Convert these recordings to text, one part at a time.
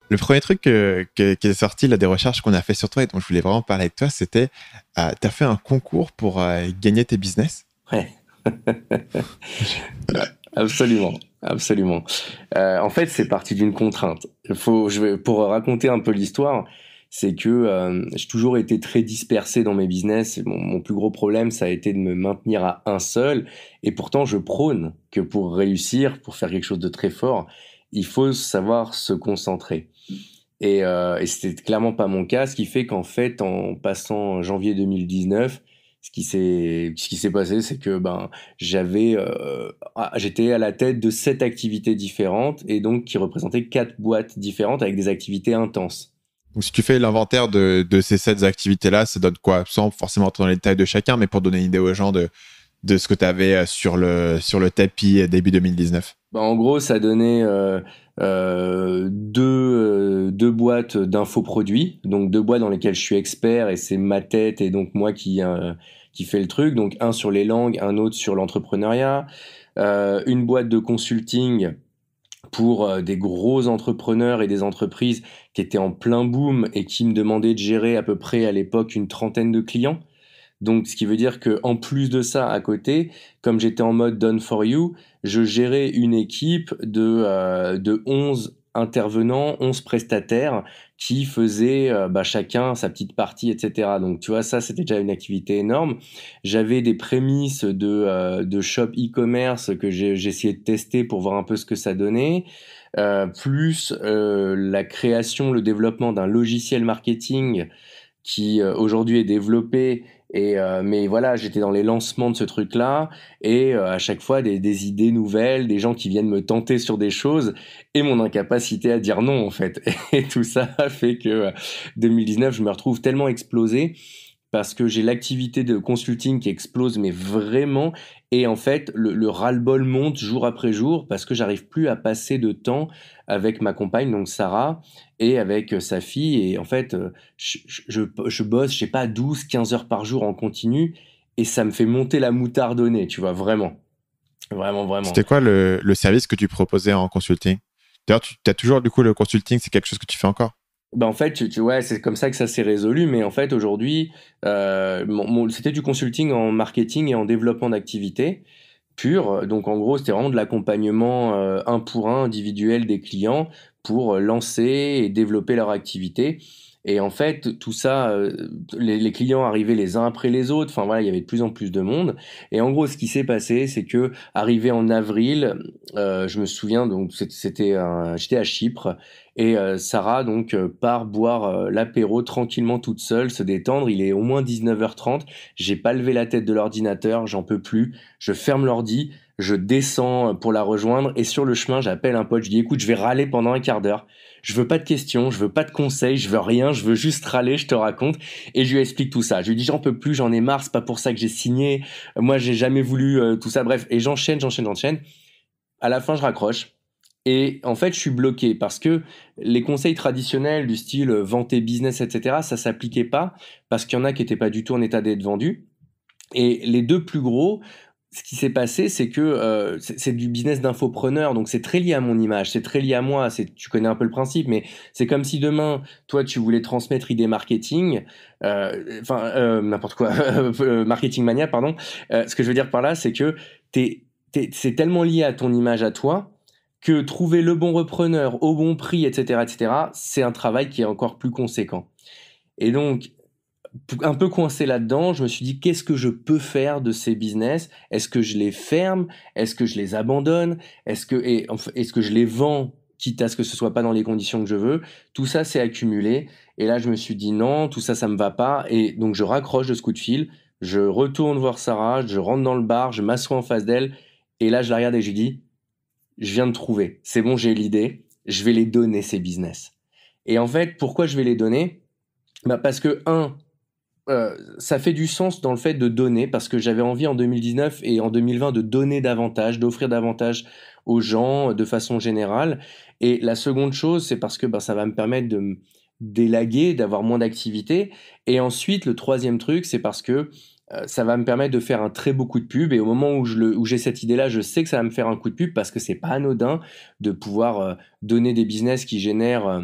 Le premier truc qui est sorti là, des recherches qu'on a fait sur toi et dont je voulais vraiment parler avec toi, c'était tu as fait un concours pour gagner tes business. Ouais, absolument, absolument. En fait, c'est parti d'une contrainte. Pour raconter un peu l'histoire, c'est que j'ai toujours été très dispersé dans mes business. Mon plus gros problème, ça a été de me maintenir à un seul. Et pourtant, je prône que pour réussir, pour faire quelque chose de très fort, il faut savoir se concentrer. Et c'était clairement pas mon cas, ce qui fait qu'en fait, en passant janvier 2019, ce qui s'est passé, c'est que j'étais à la tête de 7 activités différentes et donc qui représentaient 4 boîtes différentes avec des activités intenses. Donc, si tu fais l'inventaire de ces 7 activités-là, ça donne quoi? Sans forcément entrer dans les détails de chacun, mais pour donner une idée aux gens de ce que tu avais sur le tapis début 2019. En gros, ça donnait deux boîtes d'infoproduits, donc 2 boîtes dans lesquelles je suis expert et c'est ma tête et donc moi qui fait le truc. Donc un sur les langues, un autre sur l'entrepreneuriat, une boîte de consulting pour des gros entrepreneurs et des entreprises qui étaient en plein boom et qui me demandaient de gérer à peu près à l'époque une trentaine de clients. Donc, ce qui veut dire que en plus de ça, à côté, comme j'étais en mode done for you, je gérais une équipe de 11 intervenants, 11 prestataires qui faisaient chacun sa petite partie, etc. Donc, tu vois, ça, c'était déjà une activité énorme. J'avais des prémices de shop e-commerce que j'ai essayé de tester pour voir un peu ce que ça donnait. Plus la création, le développement d'un logiciel marketing qui aujourd'hui est développé mais voilà, j'étais dans les lancements de ce truc-là et à chaque fois des idées nouvelles, des gens qui viennent me tenter sur des choses et mon incapacité à dire non en fait. Et tout ça fait que 2019, je me retrouve tellement explosé parce que j'ai l'activité de consulting qui explose, mais vraiment. Et en fait, le ras-le-bol monte jour après jour parce que j'arrive plus à passer de temps avec ma compagne, donc Sarah, et avec sa fille. Et en fait, je bosse, je sais pas, 12, 15 heures par jour en continu. Et ça me fait monter la moutarde au nez, tu vois, vraiment. Vraiment, vraiment. C'était quoi le service que tu proposais en consulting? D'ailleurs, tu as toujours du coup le consulting, c'est quelque chose que tu fais encore? En fait, ouais, c'est comme ça que ça s'est résolu. Mais en fait, aujourd'hui, c'était du consulting en marketing et en développement d'activités pur. Donc, en gros, c'était vraiment de l'accompagnement un pour un individuel des clients pour lancer et développer leur activité. Et en fait, tout ça, les clients arrivaient les uns après les autres. Enfin voilà, il y avait de plus en plus de monde. Et en gros, ce qui s'est passé, c'est que arrivé en avril, je me souviens donc j'étais à Chypre et Sarah donc part boire l'apéro tranquillement toute seule, se détendre. Il est au moins 19h30. J'ai pas levé la tête de l'ordinateur, j'en peux plus. Je ferme l'ordi, je descends pour la rejoindre et sur le chemin, j'appelle un pote. Je dis écoute, je vais râler pendant un quart d'heure. Je veux pas de questions, je veux pas de conseils, je veux rien, je veux juste râler, je te raconte. Et je lui explique tout ça. Je lui dis j'en peux plus, j'en ai marre, c'est pas pour ça que j'ai signé. Moi, j'ai jamais voulu tout ça. Bref, et j'enchaîne. À la fin, je raccroche. Et en fait, je suis bloqué parce que les conseils traditionnels du style vente tes business, etc., ça s'appliquait pas parce qu'il y en a qui étaient pas du tout en état d'être vendus. Et les deux plus gros, ce qui s'est passé, c'est que c'est du business d'infopreneur, donc c'est très lié à mon image, c'est très lié à moi. Tu connais un peu le principe, mais c'est comme si demain, toi, tu voulais transmettre idée marketing, n'importe quoi, marketing mania, pardon. Ce que je veux dire par là, c'est que c'est tellement lié à ton image à toi que trouver le bon repreneur au bon prix, etc., c'est un travail qui est encore plus conséquent. Et donc, un peu coincé là-dedans, je me suis dit qu'est-ce que je peux faire de ces business? Est-ce que je les ferme? Est-ce que je les abandonne? Est-ce que je les vends quitte à ce que ce soit pas dans les conditions que je veux? Tout ça s'est accumulé et là je me suis dit non, tout ça ça me va pas et donc je raccroche de ce coup de fil, je retourne voir Sarah, je rentre dans le bar, je m'assois en face d'elle et là je la regarde et je lui dis je viens de trouver, c'est bon, j'ai l'idée, je vais les donner ces business. Et en fait, pourquoi je vais les donner? Parce que ça fait du sens dans le fait de donner, parce que j'avais envie en 2019 et en 2020 de donner davantage, d'offrir davantage aux gens de façon générale. Et la seconde chose, c'est parce que ça va me permettre de me délaguer, d'avoir moins d'activité. Et ensuite, le troisième truc, c'est parce que ça va me permettre de faire un très beau coup de pub. Et au moment où j'ai cette idée-là, je sais que ça va me faire un coup de pub parce que c'est pas anodin de pouvoir donner des business qui génèrent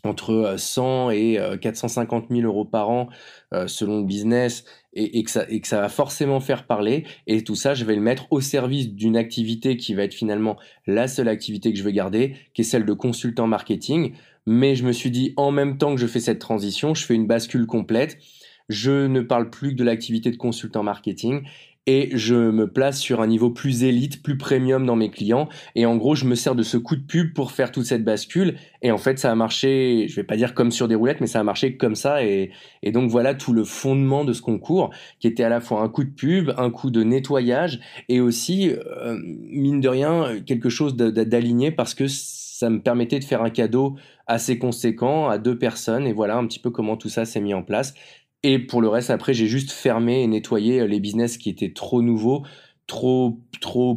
entre 100 et 450 000 euros par an selon le business et que ça va forcément faire parler. Et tout ça, je vais le mettre au service d'une activité qui va être finalement la seule activité que je veux garder, qui est celle de consultant marketing. Mais je me suis dit, en même temps que je fais cette transition, je fais une bascule complète. Je ne parle plus que de l'activité de consultant marketing et je me place sur un niveau plus élite, plus premium dans mes clients. Et en gros, je me sers de ce coup de pub pour faire toute cette bascule. Et en fait, ça a marché, je vais pas dire comme sur des roulettes, mais ça a marché comme ça. Et donc voilà tout le fondement de ce concours, qui était à la fois un coup de pub, un coup de nettoyage, et aussi, mine de rien, quelque chose d'aligné parce que ça me permettait de faire un cadeau assez conséquent à 2 personnes. Et voilà un petit peu comment tout ça s'est mis en place. Et pour le reste, après, j'ai juste fermé et nettoyé les business qui étaient trop nouveaux, trop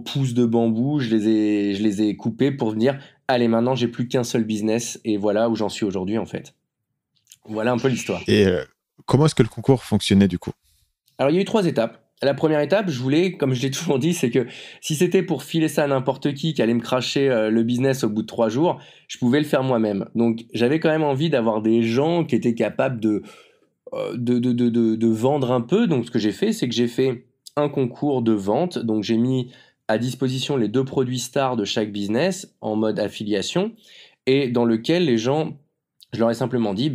pousses de bambou. Je les ai coupés pour venir, allez, maintenant, j'ai plus qu'un seul business. Et voilà où j'en suis aujourd'hui, en fait. Voilà un peu l'histoire. Et comment est-ce que le concours fonctionnait du coup? Alors, il y a eu 3 étapes. La première étape, je voulais, comme je l'ai toujours dit, c'est que si c'était pour filer ça à n'importe qui allait me cracher le business au bout de 3 jours, je pouvais le faire moi-même. Donc, j'avais quand même envie d'avoir des gens qui étaient capables de vendre un peu. Donc, ce que j'ai fait, c'est que j'ai fait un concours de vente. Donc, j'ai mis à disposition les 2 produits stars de chaque business en mode affiliation et dans lequel les gens, je leur ai simplement dit,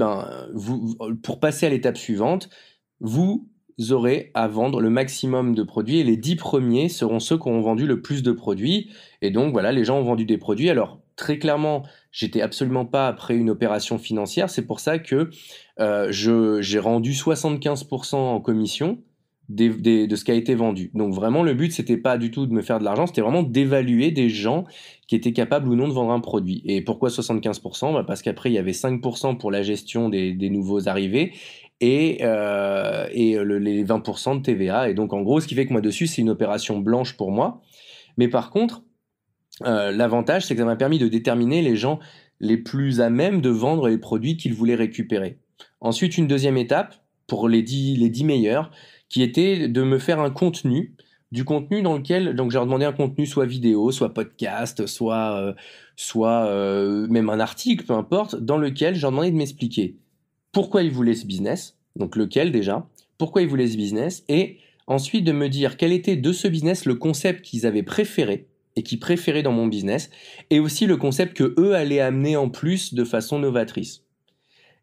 pour passer à l'étape suivante, vous aurez à vendre le maximum de produits et les 10 premiers seront ceux qui auront vendu le plus de produits. Et donc, voilà, les gens ont vendu des produits. Alors, très clairement, j'étais absolument pas après une opération financière. C'est pour ça que j'ai rendu 75% en commission de ce qui a été vendu. Donc vraiment, le but, c'était pas du tout de me faire de l'argent, c'était vraiment d'évaluer des gens qui étaient capables ou non de vendre un produit. Et pourquoi 75%? Parce qu'après, il y avait 5% pour la gestion des nouveaux arrivés et les 20% de TVA. Et donc, en gros, ce qui fait que moi, dessus, c'est une opération blanche pour moi. Mais par contre, l'avantage, c'est que ça m'a permis de déterminer les gens les plus à même de vendre les produits qu'ils voulaient récupérer. Ensuite, une deuxième étape pour les 10 meilleurs, qui était de me faire un contenu, du contenu dans lequel, donc j'ai demandé un contenu soit vidéo, soit podcast, soit même un article, peu importe, dans lequel j'ai demandé de m'expliquer pourquoi ils voulaient ce business, donc lequel déjà, pourquoi ils voulaient ce business, et ensuite de me dire quel était de ce business le concept qu'ils avaient préféré et qui préféraient dans mon business, et aussi le concept que eux allaient amener en plus de façon novatrice.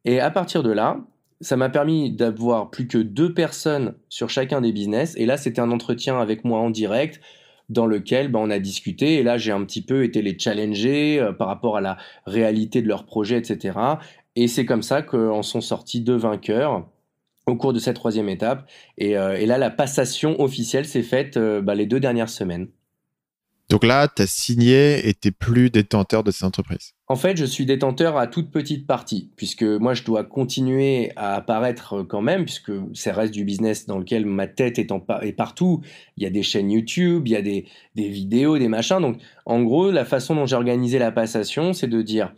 Et à partir de là, ça m'a permis d'avoir plus que 2 personnes sur chacun des business. Et là, c'était un entretien avec moi en direct dans lequel on a discuté. Et là, j'ai un petit peu été les challenger par rapport à la réalité de leur projet, etc. Et c'est comme ça qu'en sont sortis 2 vainqueurs au cours de cette troisième étape. Et là, la passation officielle s'est faite les 2 dernières semaines. Donc là, tu as signé et tu n'es plus détenteur de ces entreprises. En fait, je suis détenteur à toute petite partie, puisque moi, je dois continuer à apparaître quand même, puisque ça reste du business dans lequel ma tête est partout. Il y a des chaînes YouTube, il y a des vidéos, des machins. Donc, en gros, la façon dont j'ai organisé la passation, c'est de dire,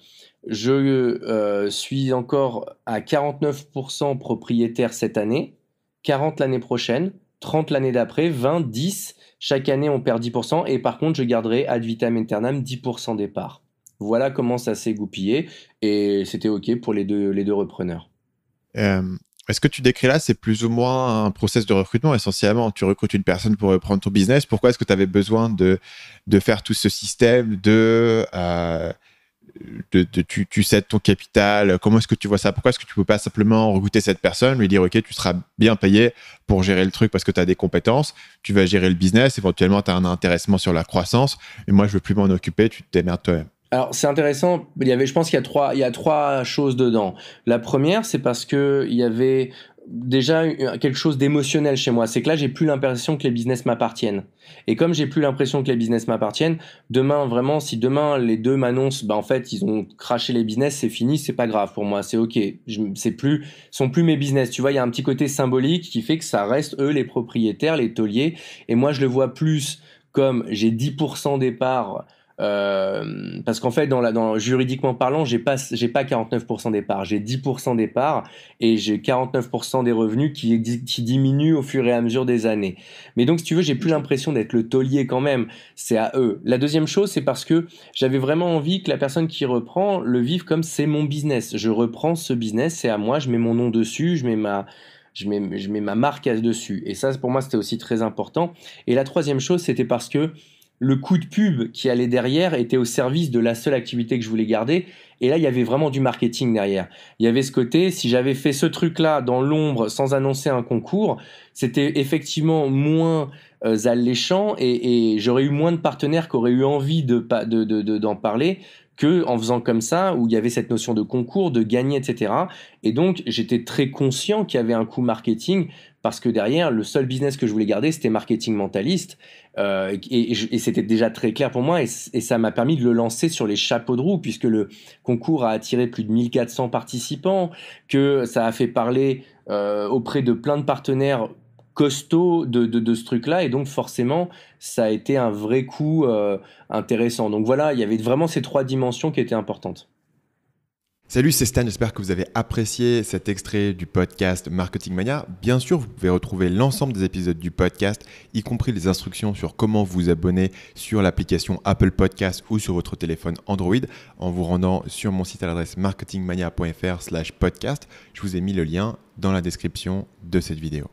je suis encore à 49% propriétaire cette année, 40 l'année prochaine, 30 l'année d'après, 20, 10. Chaque année, on perd 10%. Et par contre, je garderai ad vitam aeternam 10% des parts. Voilà comment ça s'est goupillé. Et c'était OK pour les deux repreneurs. Est-ce que tu décris là, c'est plus ou moins un process de recrutement essentiellement? Tu recrutes une personne pour reprendre ton business. Pourquoi est-ce que tu avais besoin de faire tout ce système tu cèdes ton capital? Comment est-ce que tu vois ça? Pourquoi est-ce que tu peux pas simplement recruter cette personne, lui dire OK, tu seras bien payé pour gérer le truc parce que tu as des compétences, tu vas gérer le business, éventuellement tu as un intéressement sur la croissance, et moi je veux plus m'en occuper, tu te démerdes toi-même. Alors c'est intéressant, je pense qu'il y a 3 choses dedans. La première, c'est parce que il y avait déjà quelque chose d'émotionnel chez moi. C'est que là, j'ai plus l'impression que les business m'appartiennent. Et comme j'ai plus l'impression que les business m'appartiennent, demain, vraiment, si demain les deux m'annoncent, en fait, ils ont craché les business, c'est fini, c'est pas grave pour moi, c'est OK. Sont plus mes business. Tu vois, il y a un petit côté symbolique qui fait que ça reste eux les propriétaires, les tauliers. Et moi, je le vois plus comme j'ai 10% des parts Parce qu'en fait, juridiquement parlant, j'ai pas 49% des parts, j'ai 10% des parts et j'ai 49% des revenus qui diminuent au fur et à mesure des années. Mais donc, si tu veux, j'ai plus l'impression d'être le taulier quand même. C'est à eux. La deuxième chose, c'est parce que j'avais vraiment envie que la personne qui reprend le vive comme c'est mon business. Je reprends ce business, c'est à moi, je mets mon nom dessus, je mets ma marque dessus. Et ça, pour moi, c'était aussi très important. Et la troisième chose, c'était parce que le coup de pub qui allait derrière était au service de la seule activité que je voulais garder. Et là, il y avait vraiment du marketing derrière. Il y avait ce côté, si j'avais fait ce truc-là dans l'ombre sans annoncer un concours, c'était effectivement moins alléchant et j'aurais eu moins de partenaires qui auraient eu envie d'en parler que en faisant comme ça, où il y avait cette notion de concours, de gagner, etc. Et donc, j'étais très conscient qu'il y avait un coût marketing parce que derrière, le seul business que je voulais garder, c'était marketing mentaliste. Et c'était déjà très clair pour moi et ça m'a permis de le lancer sur les chapeaux de roue puisque le concours a attiré plus de 1400 participants, que ça a fait parler auprès de plein de partenaires costauds de ce truc-là et donc forcément ça a été un vrai coup intéressant. Donc voilà, il y avait vraiment ces trois dimensions qui étaient importantes. Salut, c'est Stan, j'espère que vous avez apprécié cet extrait du podcast Marketing Mania. Bien sûr, vous pouvez retrouver l'ensemble des épisodes du podcast, y compris les instructions sur comment vous abonner sur l'application Apple Podcast ou sur votre téléphone Android en vous rendant sur mon site à l'adresse marketingmania.fr/podcast. Je vous ai mis le lien dans la description de cette vidéo.